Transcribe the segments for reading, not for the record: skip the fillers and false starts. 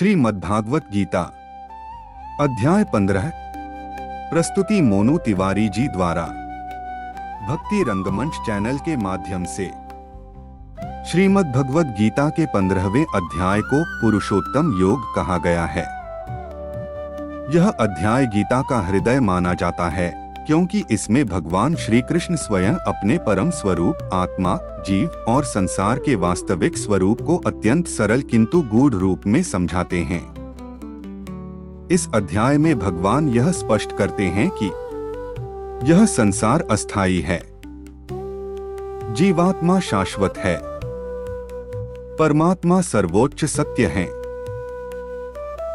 श्रीमद्भागवत गीता अध्याय 15। प्रस्तुति मोनू तिवारी जी द्वारा भक्ति रंगमंच चैनल के माध्यम से। श्रीमद्भगवत गीता के 15वें अध्याय को पुरुषोत्तम योग कहा गया है। यह अध्याय गीता का हृदय माना जाता है क्योंकि इसमें भगवान श्री कृष्ण स्वयं अपने परम स्वरूप आत्मा, जीव और संसार के वास्तविक स्वरूप को अत्यंत सरल किंतु गूढ़ रूप में समझाते हैं। इस अध्याय में भगवान यह स्पष्ट करते हैं कि यह संसार अस्थायी है, जीवात्मा शाश्वत है, परमात्मा सर्वोच्च सत्य है।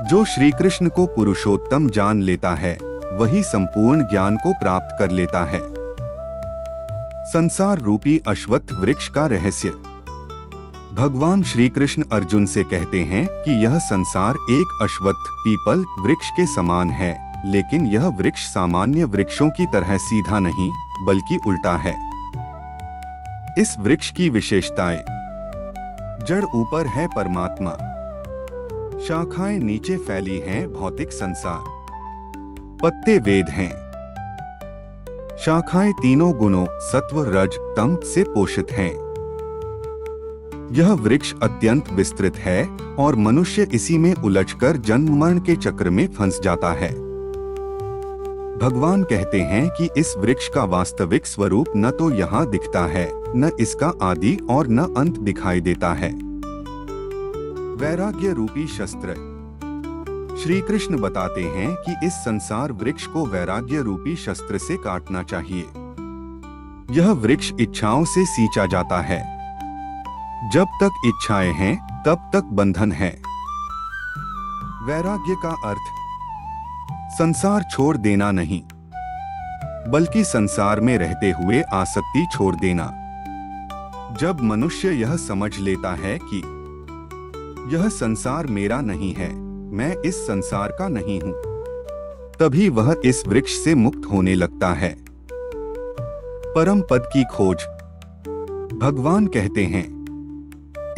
जो श्री कृष्ण को पुरुषोत्तम जान लेता है वही संपूर्ण ज्ञान को प्राप्त कर लेता है। संसार रूपी अश्वत्थ वृक्ष का रहस्य। भगवान श्री कृष्ण अर्जुन से कहते हैं कि यह संसार एक अश्वत्थ पीपल वृक्ष के समान है, लेकिन यह वृक्ष सामान्य वृक्षों की तरह सीधा नहीं बल्कि उल्टा है। इस वृक्ष की विशेषताएं: जड़ ऊपर है परमात्मा, शाखाएं नीचे फैली हैं भौतिक संसार, पत्ते वेद हैं, शाखाएं तीनों गुणों सत्व रज तम से पोषित हैं। यह वृक्ष अत्यंत विस्तृत है और मनुष्य इसी में उलझकर जन्म मरण के चक्र में फंस जाता है। भगवान कहते हैं कि इस वृक्ष का वास्तविक स्वरूप न तो यहाँ दिखता है, न इसका आदि और न अंत दिखाई देता है। वैराग्य रूपी शस्त्र। श्री कृष्ण बताते हैं कि इस संसार वृक्ष को वैराग्य रूपी शस्त्र से काटना चाहिए। यह वृक्ष इच्छाओं से सींचा जाता है। जब तक इच्छाएं हैं तब तक बंधन है। वैराग्य का अर्थ संसार छोड़ देना नहीं, बल्कि संसार में रहते हुए आसक्ति छोड़ देना। जब मनुष्य यह समझ लेता है कि यह संसार मेरा नहीं है, मैं इस संसार का नहीं हूं, तभी वह इस वृक्ष से मुक्त होने लगता है। परम पद की खोज। भगवान कहते हैं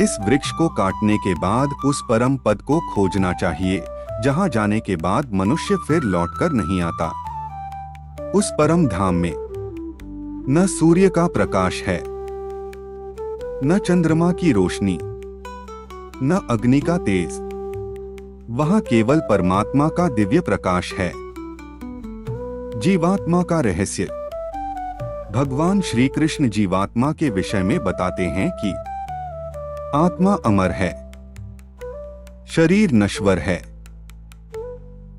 इस वृक्ष को काटने के बाद उस परम पद को खोजना चाहिए, जहां जाने के बाद मनुष्य फिर लौटकर नहीं आता। उस परम धाम में न सूर्य का प्रकाश है, न चंद्रमा की रोशनी, न अग्नि का तेज। वहां केवल परमात्मा का दिव्य प्रकाश है। जीवात्मा का रहस्य। भगवान श्री कृष्ण जीवात्मा के विषय में बताते हैं कि आत्मा अमर है, शरीर नश्वर है।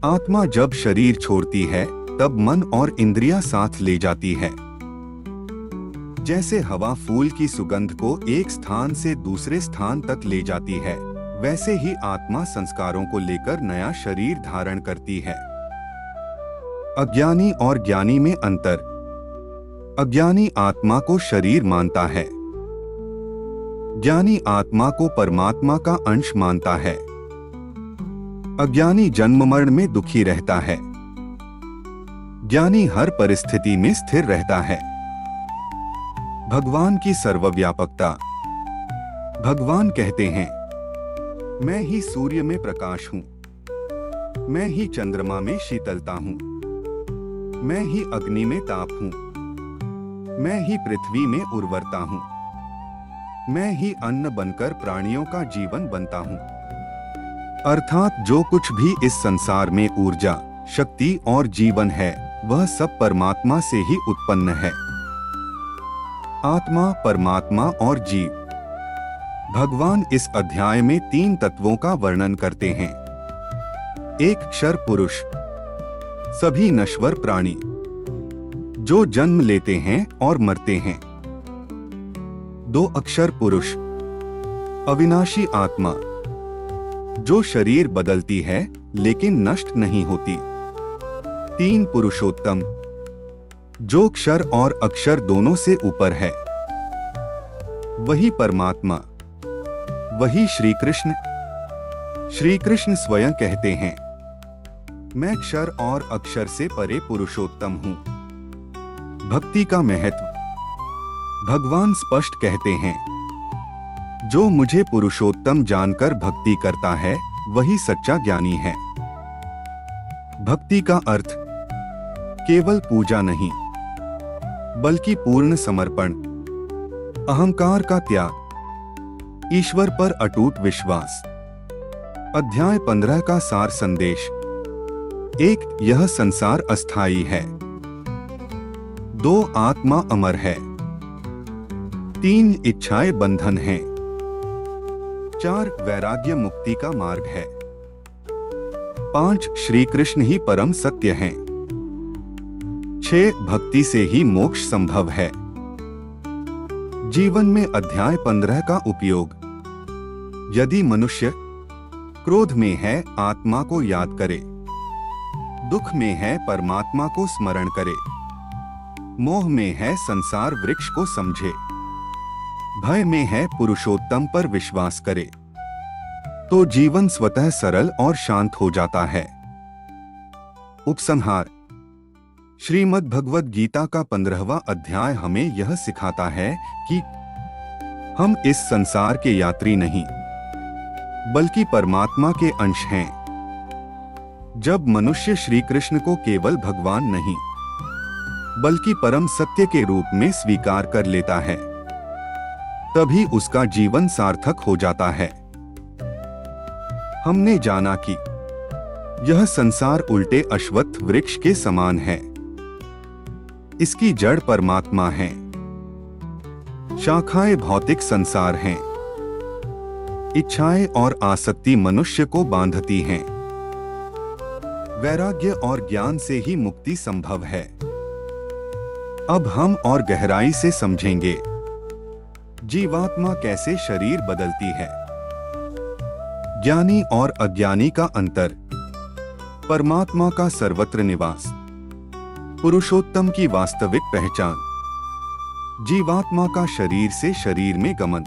आत्मा जब शरीर छोड़ती है तब मन और इंद्रियां साथ ले जाती है। जैसे हवा फूल की सुगंध को एक स्थान से दूसरे स्थान तक ले जाती है, वैसे ही आत्मा संस्कारों को लेकर नया शरीर धारण करती है। अज्ञानी और ज्ञानी में अंतर। अज्ञानी आत्मा को शरीर मानता है, ज्ञानी आत्मा को परमात्मा का अंश मानता है। अज्ञानी जन्म मरण में दुखी रहता है, ज्ञानी हर परिस्थिति में स्थिर रहता है। भगवान की सर्वव्यापकता। भगवान कहते हैं मैं ही सूर्य में प्रकाश हूं, मैं ही चंद्रमा में शीतलता हूं, मैं ही अग्नि में ताप हूं, मैं ही पृथ्वी में उर्वरता हूं, मैं ही अन्न बनकर प्राणियों का जीवन बनता हूं। अर्थात जो कुछ भी इस संसार में ऊर्जा, शक्ति और जीवन है वह सब परमात्मा से ही उत्पन्न है। आत्मा, परमात्मा और जीव। भगवान इस अध्याय में 3 तत्वों का वर्णन करते हैं। एक क्षर पुरुष, सभी नश्वर प्राणी जो जन्म लेते हैं और मरते हैं। 2 अक्षर पुरुष, अविनाशी आत्मा जो शरीर बदलती है लेकिन नष्ट नहीं होती। 3 पुरुषोत्तम जो क्षर और अक्षर दोनों से ऊपर है। वही परमात्मा, वही श्री कृष्ण। श्री कृष्ण स्वयं कहते हैं मैं क्षर और अक्षर से परे पुरुषोत्तम हूं। भक्ति का महत्व। भगवान स्पष्ट कहते हैं जो मुझे पुरुषोत्तम जानकर भक्ति करता है वही सच्चा ज्ञानी है। भक्ति का अर्थ केवल पूजा नहीं, बल्कि पूर्ण समर्पण, अहंकार का त्याग, ईश्वर पर अटूट विश्वास। अध्याय 15 का सार संदेश। 1. यह संसार अस्थायी है। 2. आत्मा अमर है। 3. इच्छाएं बंधन हैं। 4. वैराग्य मुक्ति का मार्ग है। 5. श्री कृष्ण ही परम सत्य हैं। 6. भक्ति से ही मोक्ष संभव है। जीवन में अध्याय 15 का उपयोग। यदि मनुष्य क्रोध में है, आत्मा को याद करे, दुख में है, परमात्मा को स्मरण करे, मोह में है, संसार वृक्ष को समझे, भय में है, पुरुषोत्तम पर विश्वास करे, तो जीवन स्वतः सरल और शांत हो जाता है। उपसंहार। श्रीमद् भगवद गीता का 15वां अध्याय हमें यह सिखाता है कि हम इस संसार के यात्री नहीं, बल्कि परमात्मा के अंश हैं। जब मनुष्य श्री कृष्ण को केवल भगवान नहीं, बल्कि परम सत्य के रूप में स्वीकार कर लेता है, तभी उसका जीवन सार्थक हो जाता है। हमने जाना कि यह संसार उल्टे अश्वत्थ वृक्ष के समान है। इसकी जड़ परमात्मा है, शाखाएं भौतिक संसार हैं, इच्छाएं और आसक्ति मनुष्य को बांधती हैं। वैराग्य और ज्ञान से ही मुक्ति संभव है। अब हम और गहराई से समझेंगे जीवात्मा कैसे शरीर बदलती है, ज्ञानी और अज्ञानी का अंतर, परमात्मा का सर्वत्र निवास, पुरुषोत्तम की वास्तविक पहचान, जीवात्मा का शरीर से शरीर में गमन।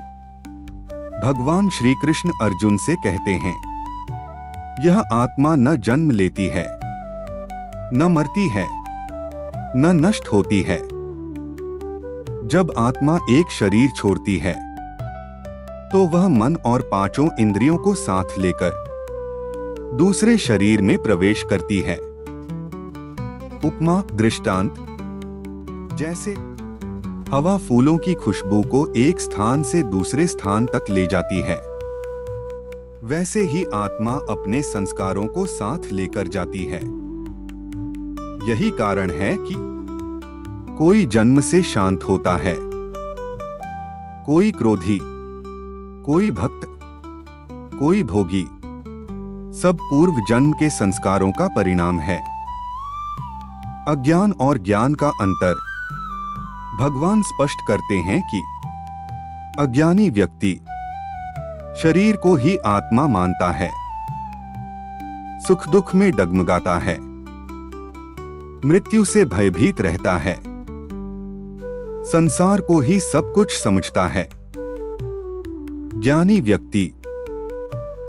भगवान श्री कृष्ण अर्जुन से कहते हैं, यह आत्मा न जन्म लेती है, न मरती है, न नष्ट होती है। जब आत्मा एक शरीर छोड़ती है, तो वह मन और पांचों इंद्रियों को साथ लेकर दूसरे शरीर में प्रवेश करती है। उपमा दृष्टांत। जैसे हवा फूलों की खुशबू को एक स्थान से दूसरे स्थान तक ले जाती है, वैसे ही आत्मा अपने संस्कारों को साथ लेकर जाती है। यही कारण है कि कोई जन्म से शांत होता है, कोई क्रोधी, कोई भक्त, कोई भोगी। सब पूर्व जन्म के संस्कारों का परिणाम है। अज्ञान और ज्ञान का अंतर भगवान स्पष्ट करते हैं कि अज्ञानी व्यक्ति शरीर को ही आत्मा मानता है, सुख दुख में डगमगाता है, मृत्यु से भयभीत रहता है, संसार को ही सब कुछ समझता है। ज्ञानी व्यक्ति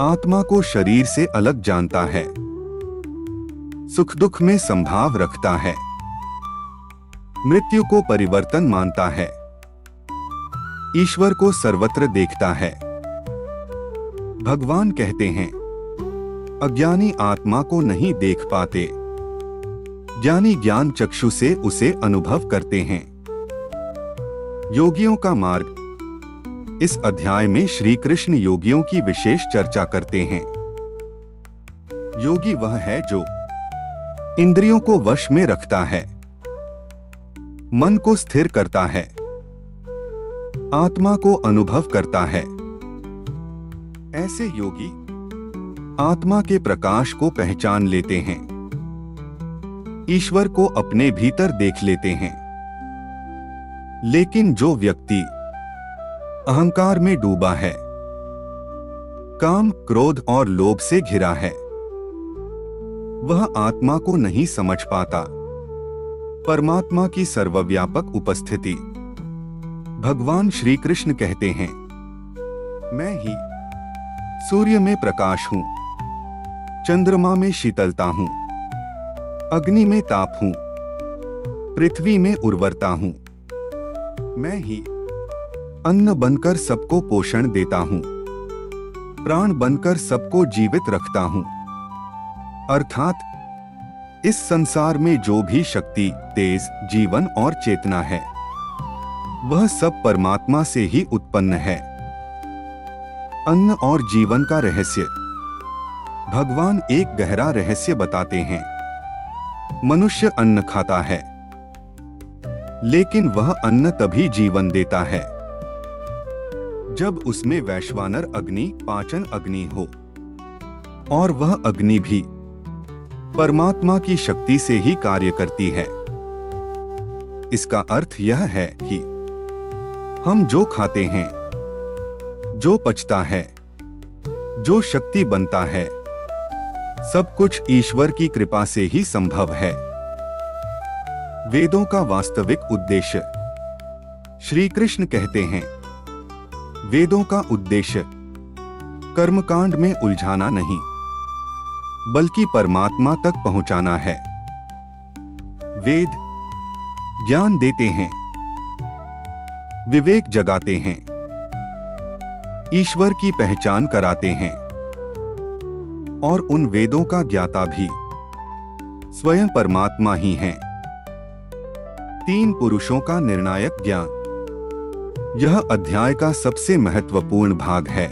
आत्मा को शरीर से अलग जानता है, सुख दुख में संभाव रखता है, मृत्यु को परिवर्तन मानता है, ईश्वर को सर्वत्र देखता है। भगवान कहते हैं, अज्ञानी आत्मा को नहीं देख पाते, ज्ञानी ज्ञान चक्षु से उसे अनुभव करते हैं। योगियों का मार्ग। इस अध्याय में श्री कृष्ण योगियों की विशेष चर्चा करते हैं। योगी वह है जो इंद्रियों को वश में रखता है, मन को स्थिर करता है, आत्मा को अनुभव करता है। ऐसे योगी आत्मा के प्रकाश को पहचान लेते हैं, ईश्वर को अपने भीतर देख लेते हैं। लेकिन जो व्यक्ति अहंकार में डूबा है, काम, क्रोध और लोभ से घिरा है, वह आत्मा को नहीं समझ पाता। परमात्मा की सर्वव्यापक उपस्थिति। भगवान श्री कृष्ण कहते हैं, मैं ही सूर्य में प्रकाश हूं, चंद्रमा में शीतलता हूं, अग्नि में ताप हूं, पृथ्वी में उर्वरता हूं। मैं ही अन्न बनकर सबको पोषण देता हूं। प्राण बनकर सबको जीवित रखता हूं। अर्थात इस संसार में जो भी शक्ति, तेज, जीवन और चेतना है, वह सब परमात्मा से ही उत्पन्न है। अन्न और जीवन का रहस्य। भगवान एक गहरा रहस्य बताते हैं। मनुष्य अन्न खाता है, लेकिन वह अन्न तभी जीवन देता है जब उसमें वैश्वानर अग्नि, पाचन अग्नि हो, और वह अग्नि भी परमात्मा की शक्ति से ही कार्य करती है। इसका अर्थ यह है कि हम जो खाते हैं, जो पचता है, जो शक्ति बनता है, सब कुछ ईश्वर की कृपा से ही संभव है। वेदों का वास्तविक उद्देश्य। श्री कृष्ण कहते हैं, वेदों का उद्देश्य कर्मकांड में उलझाना नहीं, बल्कि परमात्मा तक पहुंचाना है। वेद ज्ञान देते हैं, विवेक जगाते हैं, ईश्वर की पहचान कराते हैं, और उन वेदों का ज्ञाता भी स्वयं परमात्मा ही हैं। 3 पुरुषों का निर्णायक ज्ञान। यह अध्याय का सबसे महत्वपूर्ण भाग है।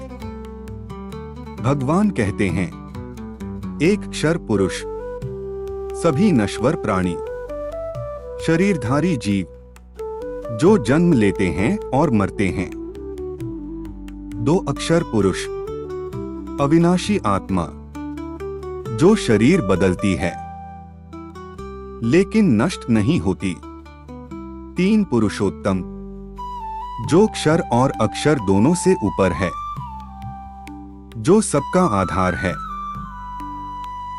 भगवान कहते हैं, एक क्षर पुरुष, सभी नश्वर प्राणी, शरीरधारी जीव, जो जन्म लेते हैं और मरते हैं। 2 अक्षर पुरुष, अविनाशी आत्मा, जो शरीर बदलती है लेकिन नष्ट नहीं होती। 3 पुरुषोत्तम, जो क्षर और अक्षर दोनों से ऊपर है, जो सबका आधार है,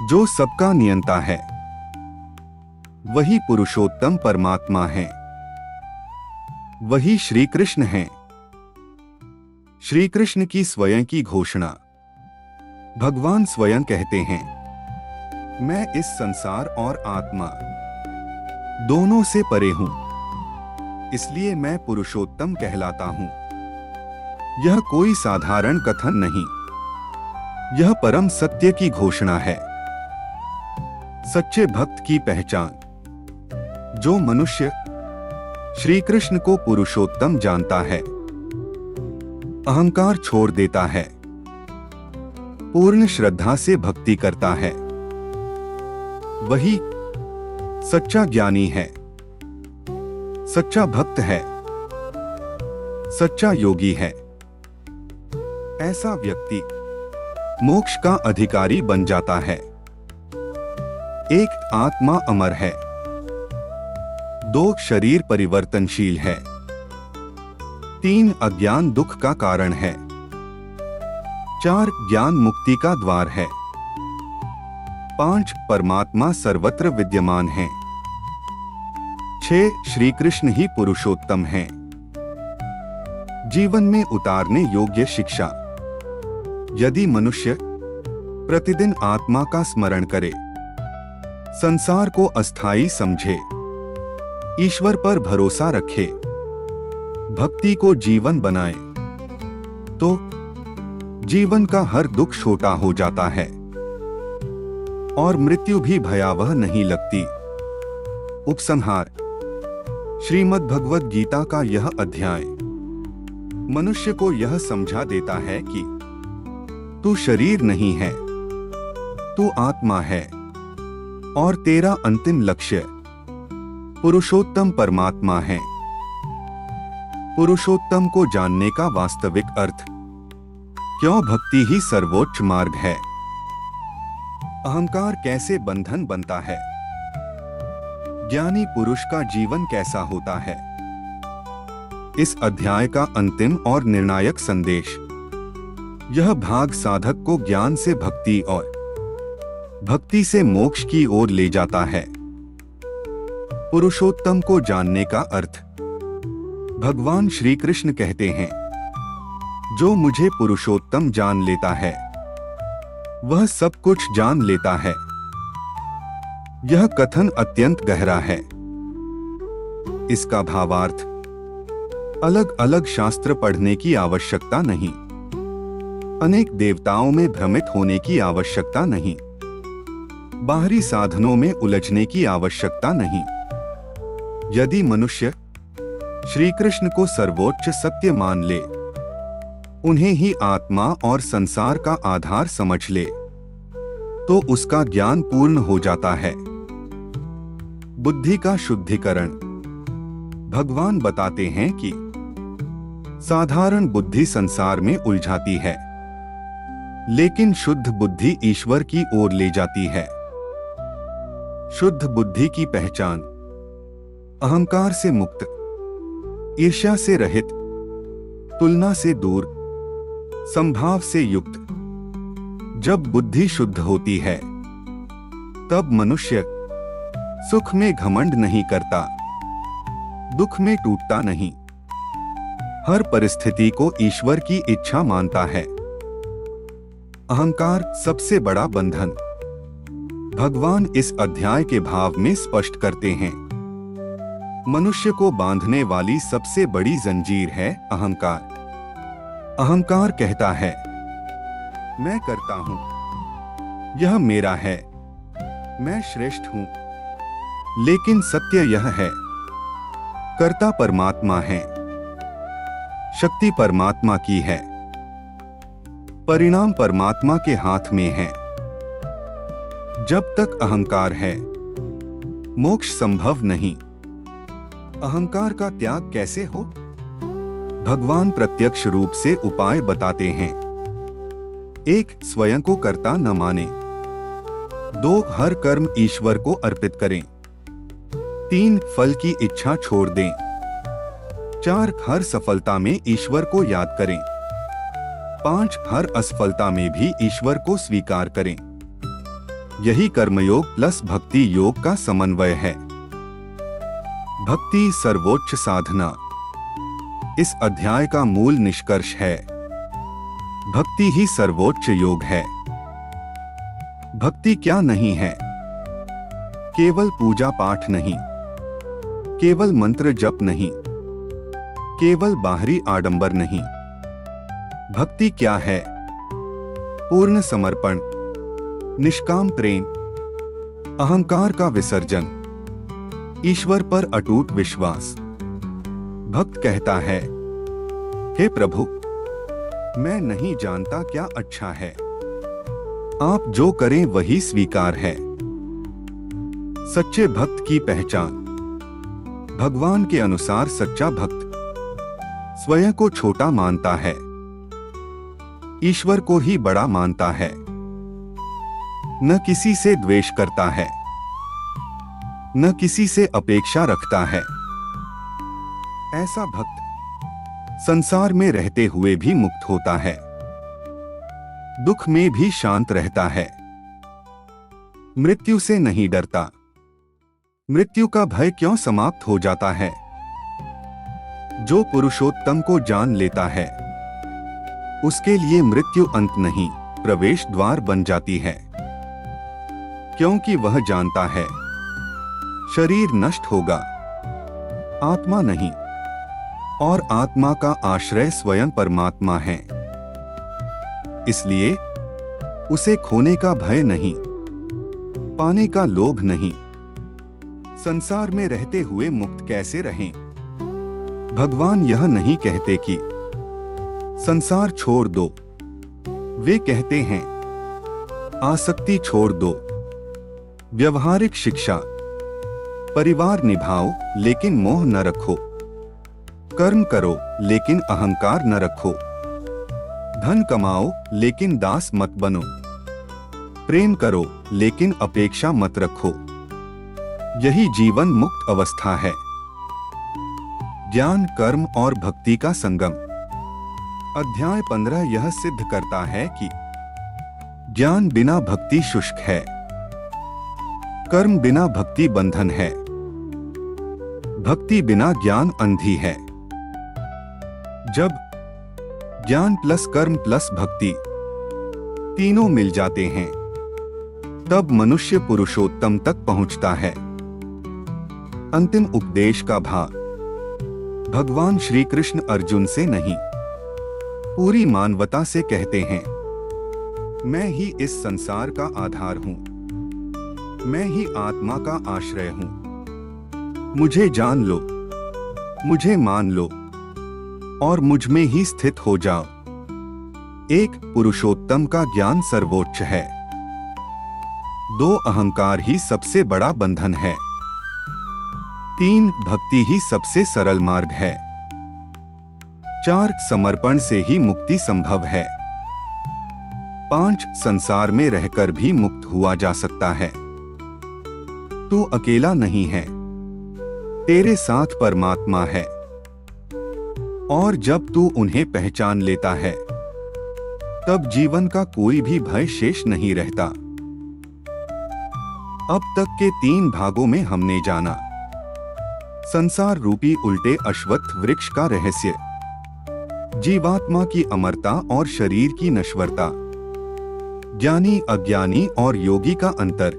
जो सबका नियंता है, वही पुरुषोत्तम परमात्मा है, वही श्री कृष्ण हैं। श्री कृष्ण की स्वयं की घोषणा। भगवान स्वयं कहते हैं, मैं इस संसार और आत्मा दोनों से परे हूं, इसलिए मैं पुरुषोत्तम कहलाता हूं। यह कोई साधारण कथन नहीं, यह परम सत्य की घोषणा है। सच्चे भक्त की पहचान। जो मनुष्य श्री कृष्ण को पुरुषोत्तम जानता है, अहंकार छोड़ देता है, पूर्ण श्रद्धा से भक्ति करता है, वही सच्चा ज्ञानी है, सच्चा भक्त है, सच्चा योगी है। ऐसा व्यक्ति मोक्ष का अधिकारी बन जाता है। एक आत्मा अमर है, 2 शरीर परिवर्तनशील है, 3 अज्ञान दुख का कारण है, 4 ज्ञान मुक्ति का द्वार है, 5 परमात्मा सर्वत्र विद्यमान है, 6 श्री कृष्ण ही पुरुषोत्तम हैं। जीवन में उतारने योग्य शिक्षा। यदि मनुष्य प्रतिदिन आत्मा का स्मरण करे, संसार को अस्थायी समझे, ईश्वर पर भरोसा रखे, भक्ति को जीवन बनाए, तो जीवन का हर दुख छोटा हो जाता है और मृत्यु भी भयावह नहीं लगती। उपसंहार। श्रीमद् भगवद गीता का यह अध्याय मनुष्य को यह समझा देता है कि तू शरीर नहीं है, तू आत्मा है, और तेरा अंतिम लक्ष्य पुरुषोत्तम परमात्मा है। पुरुषोत्तम को जानने का वास्तविक अर्थ। क्यों भक्ति ही सर्वोच्च मार्ग है? अहंकार कैसे बंधन बनता है? ज्ञानी पुरुष का जीवन कैसा होता है? इस अध्याय का अंतिम और निर्णायक संदेश। यह भाग साधक को ज्ञान से भक्ति और भक्ति से मोक्ष की ओर ले जाता है। पुरुषोत्तम को जानने का अर्थ। भगवान श्री कृष्ण कहते हैं, जो मुझे पुरुषोत्तम जान लेता है, वह सब कुछ जान लेता है। यह कथन अत्यंत गहरा है। इसका भावार्थ अलग अलग शास्त्र पढ़ने की आवश्यकता नहीं। अनेक देवताओं में भ्रमित होने की आवश्यकता नहीं, बाहरी साधनों में उलझने की आवश्यकता नहीं। यदि मनुष्य श्री कृष्ण को सर्वोच्च सत्य मान ले, उन्हें ही आत्मा और संसार का आधार समझ ले, तो उसका ज्ञान पूर्ण हो जाता है। बुद्धि का शुद्धिकरण। भगवान बताते हैं कि साधारण बुद्धि संसार में उलझाती है, लेकिन शुद्ध बुद्धि ईश्वर की ओर ले जाती है। शुद्ध बुद्धि की पहचान अहंकार से मुक्त, ईर्ष्या से रहित, तुलना से दूर, संभाव से युक्त। जब बुद्धि शुद्ध होती है, तब मनुष्य सुख में घमंड नहीं करता, दुख में टूटता नहीं, हर परिस्थिति को ईश्वर की इच्छा मानता है। अहंकार सबसे बड़ा बंधन। भगवान इस अध्याय के भाव में स्पष्ट करते हैं, मनुष्य को बांधने वाली सबसे बड़ी जंजीर है अहंकार। अहंकार कहता है, मैं करता हूं, यह मेरा है, मैं श्रेष्ठ हूं। लेकिन सत्य यह है, कर्ता परमात्मा है, शक्ति परमात्मा की है, परिणाम परमात्मा के हाथ में है। जब तक अहंकार है, मोक्ष संभव नहीं। अहंकार का त्याग कैसे हो? भगवान प्रत्यक्ष रूप से उपाय बताते हैं। 1. स्वयं को कर्ता न माने। 2. हर कर्म ईश्वर को अर्पित करें। 3. फल की इच्छा छोड़ दें। 4. हर सफलता में ईश्वर को याद करें। 5. हर असफलता में भी ईश्वर को स्वीकार करें। यही कर्मयोग प्लस भक्ति योग का समन्वय है। भक्ति सर्वोच्च साधना। इस अध्याय का मूल निष्कर्ष है, भक्ति ही सर्वोच्च योग है। भक्ति क्या नहीं है? केवल पूजा पाठ नहीं, केवल मंत्र जप नहीं, केवल बाहरी आडंबर नहीं। भक्ति क्या है? पूर्ण समर्पण, निष्काम प्रेम, अहंकार का विसर्जन, ईश्वर पर अटूट विश्वास। भक्त कहता है, हे प्रभु, मैं नहीं जानता क्या अच्छा है, आप जो करें वही स्वीकार है। सच्चे भक्त की पहचान। भगवान के अनुसार सच्चा भक्त स्वयं को छोटा मानता है, ईश्वर को ही बड़ा मानता है, न किसी से द्वेष करता है, न किसी से अपेक्षा रखता है। ऐसा भक्त संसार में रहते हुए भी मुक्त होता है, दुख में भी शांत रहता है, मृत्यु से नहीं डरता। मृत्यु का भय क्यों समाप्त हो जाता है? जो पुरुषोत्तम को जान लेता है, उसके लिए मृत्यु अंत नहीं, प्रवेश द्वार बन जाती है। क्योंकि वह जानता है, शरीर नष्ट होगा, आत्मा नहीं, और आत्मा का आश्रय स्वयं परमात्मा है। इसलिए उसे खोने का भय नहीं, पाने का लोभ नहीं। संसार में रहते हुए मुक्त कैसे रहें? भगवान यह नहीं कहते कि संसार छोड़ दो, वे कहते हैं आसक्ति छोड़ दो, व्यवहारिक शिक्षा, परिवार निभाओ लेकिन मोह न रखो, कर्म करो लेकिन अहंकार न रखो, धन कमाओ लेकिन दास मत बनो, प्रेम करो लेकिन अपेक्षा मत रखो। यही जीवन मुक्त अवस्था है। ज्ञान, कर्म और भक्ति का संगम। अध्याय 15 यह सिद्ध करता है कि ज्ञान बिना भक्ति शुष्क है, कर्म बिना भक्ति बंधन है, भक्ति बिना ज्ञान अंधी है। जब ज्ञान प्लस कर्म प्लस भक्ति तीनों मिल जाते हैं, तब मनुष्य पुरुषोत्तम तक पहुंचता है। अंतिम उपदेश का भाग। भगवान श्री कृष्ण अर्जुन से नहीं, पूरी मानवता से कहते हैं, मैं ही इस संसार का आधार हूँ, मैं ही आत्मा का आश्रय हूँ। मुझे जान लो, मुझे मान लो और मुझ में ही स्थित हो जाओ। एक पुरुषोत्तम का ज्ञान सर्वोच्च है। दो अहंकार ही सबसे बड़ा बंधन है। तीन भक्ति ही सबसे सरल मार्ग है। चार समर्पण से ही मुक्ति संभव है। पांच संसार में रहकर भी मुक्त हुआ जा सकता है। तू अकेला नहीं है, तेरे साथ परमात्मा है। और जब तू उन्हें पहचान लेता है तब जीवन का कोई भी भय शेष नहीं रहता। अब तक के 3 भागों में हमने जाना संसार रूपी उल्टे अश्वत्थ वृक्ष का रहस्य, जीवात्मा की अमरता और शरीर की नश्वरता, ज्ञानी अज्ञानी और योगी का अंतर,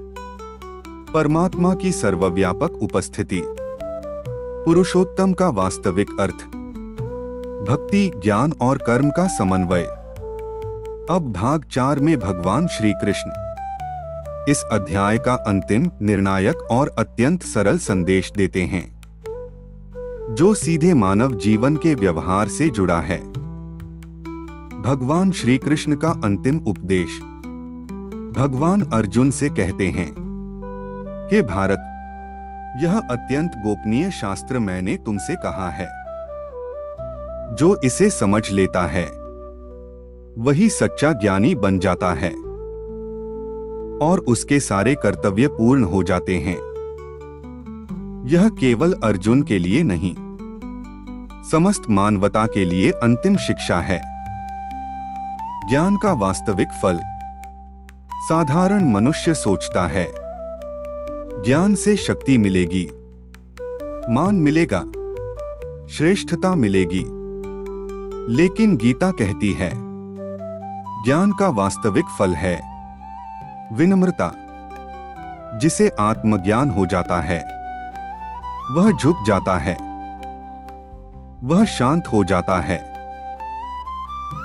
परमात्मा की सर्वव्यापक उपस्थिति, पुरुषोत्तम का वास्तविक अर्थ, भक्ति ज्ञान और कर्म का समन्वय। अब भाग 4 में भगवान श्री कृष्ण इस अध्याय का अंतिम निर्णायक और अत्यंत सरल संदेश देते हैं जो सीधे मानव जीवन के व्यवहार से जुड़ा है। भगवान श्री कृष्ण का अंतिम उपदेश भगवान अर्जुन से कहते हैं कि भारत, यह अत्यंत गोपनीय शास्त्र मैंने तुमसे कहा है। जो इसे समझ लेता है वही सच्चा ज्ञानी बन जाता है और उसके सारे कर्तव्य पूर्ण हो जाते हैं। यह केवल अर्जुन के लिए नहीं, समस्त मानवता के लिए अंतिम शिक्षा है। ज्ञान का वास्तविक फल साधारण मनुष्य सोचता है ज्ञान से शक्ति मिलेगी, मान मिलेगा, श्रेष्ठता मिलेगी, लेकिन गीता कहती है ज्ञान का वास्तविक फल है विनम्रता। जिसे आत्मज्ञान हो जाता है वह झुक जाता है, वह शांत हो जाता है,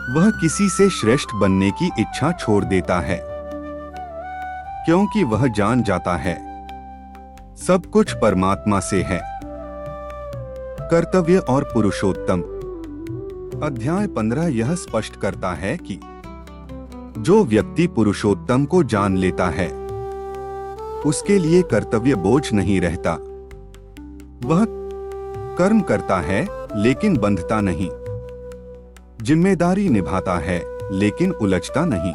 वह किसी से श्रेष्ठ बनने की इच्छा छोड़ देता है, क्योंकि वह जान जाता है सब कुछ परमात्मा से है। कर्तव्य और पुरुषोत्तम अध्याय 15 यह स्पष्ट करता है कि जो व्यक्ति पुरुषोत्तम को जान लेता है उसके लिए कर्तव्य बोझ नहीं रहता। वह कर्म करता है लेकिन बंधता नहीं, जिम्मेदारी निभाता है लेकिन उलझता नहीं,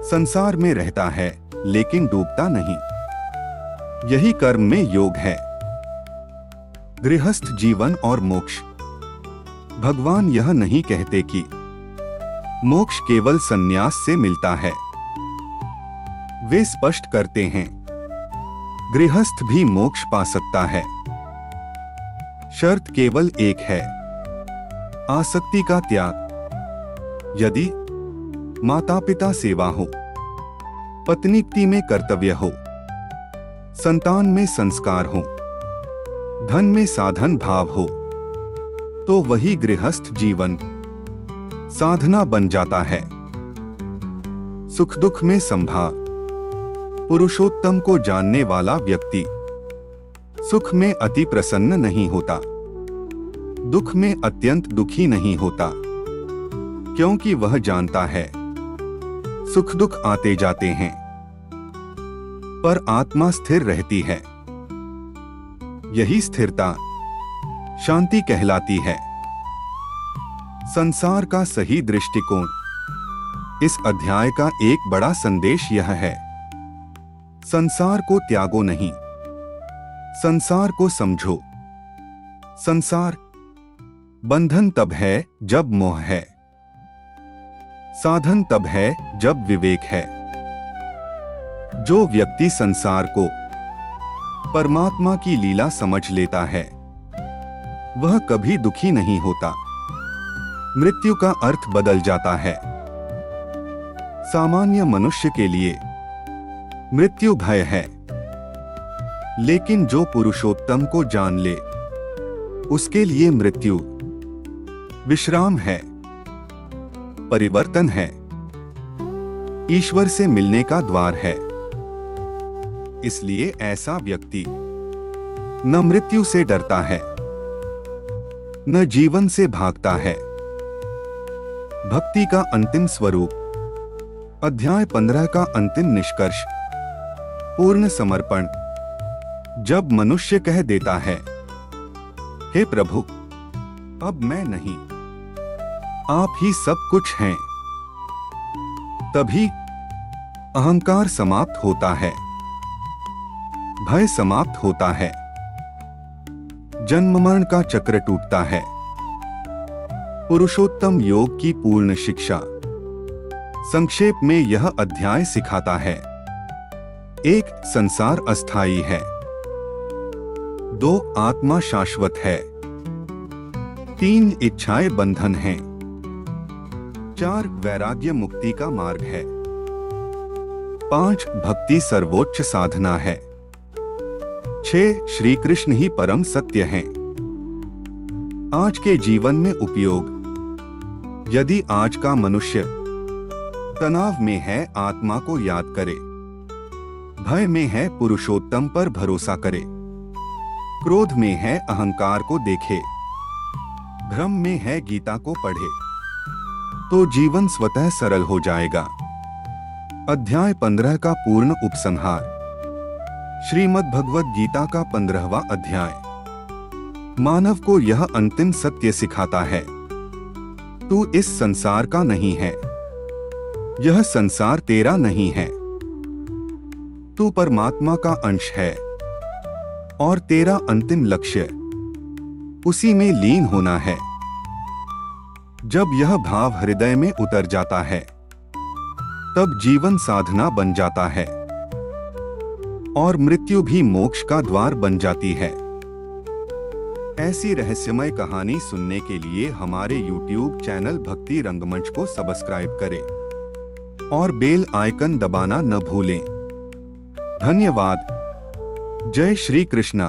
संसार में रहता है लेकिन डूबता नहीं। यही कर्म में योग है। गृहस्थ जीवन और मोक्ष भगवान यह नहीं कहते कि मोक्ष केवल संन्यास से मिलता है। वे स्पष्ट करते हैं गृहस्थ भी मोक्ष पा सकता है। शर्त केवल एक है, आसक्ति का त्याग। यदि माता पिता सेवा हो, पत्नीपति में कर्तव्य हो, संतान में संस्कार हो, धन में साधन भाव हो, तो वही गृहस्थ जीवन साधना बन जाता है। सुख दुख में संभार। पुरुषोत्तम को जानने वाला व्यक्ति सुख में अति प्रसन्न नहीं होता, दुख में अत्यंत दुखी नहीं होता, क्योंकि वह जानता है सुख दुख आते जाते हैं पर आत्मा स्थिर रहती है। यही स्थिरता शांति कहलाती है। संसार का सही दृष्टिकोण। इस अध्याय का एक बड़ा संदेश यह है, संसार को त्यागो नहीं, संसार को समझो। संसार बंधन तब है जब मोह है, साधन तब है जब विवेक है। जो व्यक्ति संसार को परमात्मा की लीला समझ लेता है वह कभी दुखी नहीं होता। मृत्यु का अर्थ बदल जाता है। सामान्य मनुष्य के लिए मृत्यु भय है, लेकिन जो पुरुषोत्तम को जान ले उसके लिए मृत्यु विश्राम है, परिवर्तन है। ईश्वर से मिलने का द्वार है। इसलिए ऐसा व्यक्ति न मृत्यु से डरता है, न जीवन से भागता है। भक्ति का अंतिम स्वरूप। अध्याय 15 का अंतिम निष्कर्ष। पूर्ण समर्पण। जब मनुष्य कह देता है, हे प्रभु, अब मैं नहीं, आप ही सब कुछ हैं, तभी अहंकार समाप्त होता है, भय समाप्त होता है, जन्म मरण का चक्र टूटता है। पुरुषोत्तम योग की पूर्ण शिक्षा। संक्षेप में यह अध्याय सिखाता है: 1. संसार अस्थायी है। 2. आत्मा शाश्वत है। 3. इच्छाएं बंधन हैं। 4. वैराग्य मुक्ति का मार्ग है। 5. भक्ति सर्वोच्च साधना है। 6. श्री कृष्ण ही परम सत्य हैं। आज के जीवन में उपयोग। यदि आज का मनुष्य तनाव में है, आत्मा को याद करे। भय में है, पुरुषोत्तम पर भरोसा करे। क्रोध में है, अहंकार को देखे। भ्रम में है, गीता को पढ़े, तो जीवन स्वतः सरल हो जाएगा। अध्याय 15 का पूर्ण उपसंहार। श्रीमद् भगवद गीता का 15वां अध्याय। मानव को यह अंतिम सत्य सिखाता है: तू इस संसार का नहीं है, यह संसार तेरा नहीं है। तू परमात्मा का अंश है और तेरा अंतिम लक्ष्य उसी में लीन होना है। जब यह भाव हृदय में उतर जाता है, तब जीवन साधना बन जाता है और मृत्यु भी मोक्ष का द्वार बन जाती है। ऐसी रहस्यमय कहानी सुनने के लिए हमारे YouTube चैनल भक्ति रंगमंच को सब्सक्राइब करें और बेल आइकन दबाना न भूलें। धन्यवाद। जय श्री कृष्णा।